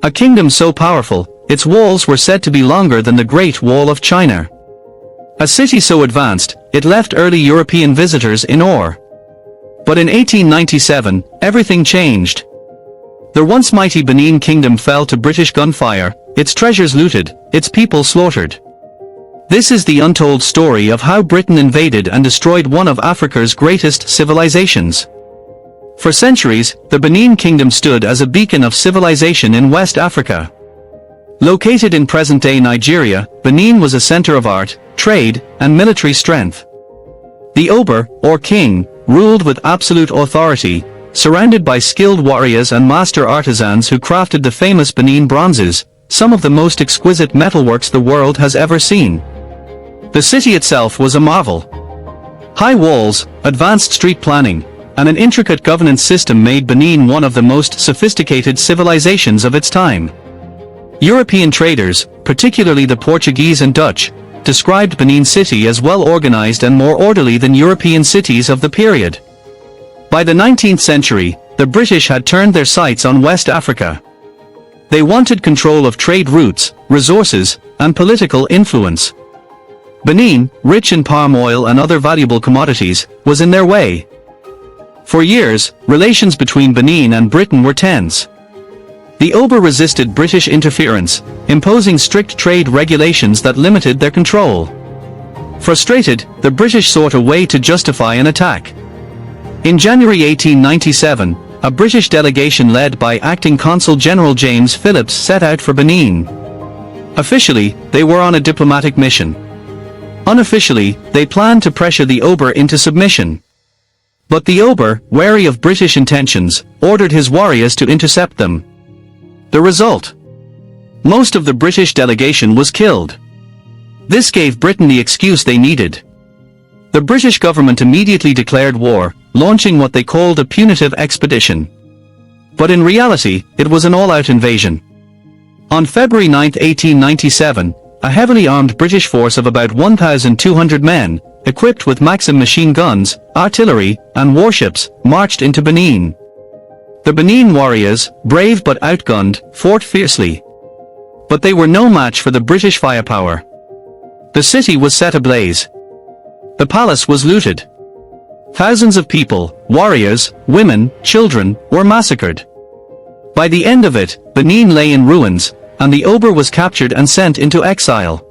A kingdom so powerful, its walls were said to be longer than the Great Wall of China. A city so advanced, it left early European visitors in awe. But in 1897, everything changed. The once mighty Benin Kingdom fell to British gunfire, its treasures looted, its people slaughtered. This is the untold story of how Britain invaded and destroyed one of Africa's greatest civilizations. For centuries, the Benin Kingdom stood as a beacon of civilization in West Africa. Located in present-day Nigeria, Benin was a center of art, trade, and military strength. The Oba, or king, ruled with absolute authority, surrounded by skilled warriors and master artisans who crafted the famous Benin Bronzes, some of the most exquisite metalworks the world has ever seen. The city itself was a marvel. High walls, advanced street planning, and an intricate governance system made Benin one of the most sophisticated civilizations of its time. European traders, particularly the Portuguese and Dutch, described Benin City as well organized and more orderly than European cities of the period. By the 19th century, the British had turned their sights on West Africa. They wanted control of trade routes, resources, and political influence. Benin, rich in palm oil and other valuable commodities, was in their way. For years, relations between Benin and Britain were tense. The Oba resisted British interference, imposing strict trade regulations that limited their control. Frustrated, the British sought a way to justify an attack. In January 1897, a British delegation led by Acting Consul General James Phillips set out for Benin. Officially, they were on a diplomatic mission. Unofficially, they planned to pressure the Oba into submission. But the Oba, wary of British intentions, ordered his warriors to intercept them. The result? Most of the British delegation was killed. This gave Britain the excuse they needed. The British government immediately declared war, launching what they called a punitive expedition. But in reality, it was an all-out invasion. On February 9, 1897, a heavily armed British force of about 1,200 men, equipped with Maxim machine guns, artillery, and warships, marched into Benin. The Benin warriors, brave but outgunned, fought fiercely. But they were no match for the British firepower. The city was set ablaze. The palace was looted. Thousands of people, warriors, women, children, were massacred. By the end of it, Benin lay in ruins, and the Oba was captured and sent into exile.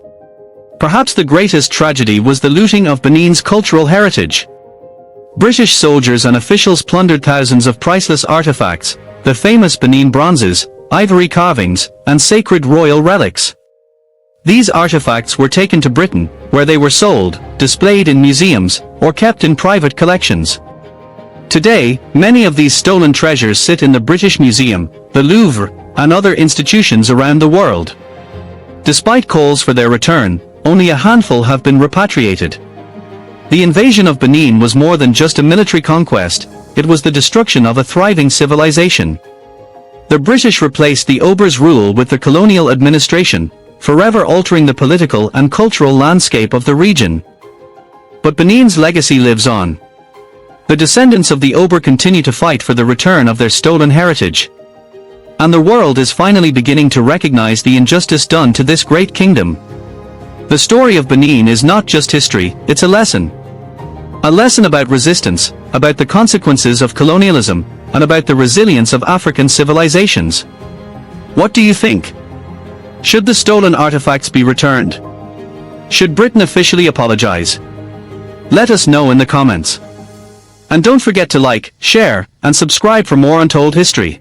Perhaps the greatest tragedy was the looting of Benin's cultural heritage. British soldiers and officials plundered thousands of priceless artifacts, the famous Benin Bronzes, ivory carvings, and sacred royal relics. These artifacts were taken to Britain, where they were sold, displayed in museums, or kept in private collections. Today, many of these stolen treasures sit in the British Museum, the Louvre, and other institutions around the world. Despite calls for their return, only a handful have been repatriated. The invasion of Benin was more than just a military conquest, it was the destruction of a thriving civilization. The British replaced the Oba's rule with the colonial administration, forever altering the political and cultural landscape of the region. But Benin's legacy lives on. The descendants of the Oba continue to fight for the return of their stolen heritage. And the world is finally beginning to recognize the injustice done to this great kingdom. The story of Benin is not just history, it's a lesson. A lesson about resistance, about the consequences of colonialism, and about the resilience of African civilizations. What do you think? Should the stolen artifacts be returned? Should Britain officially apologize? Let us know in the comments. And don't forget to like, share, and subscribe for more untold history.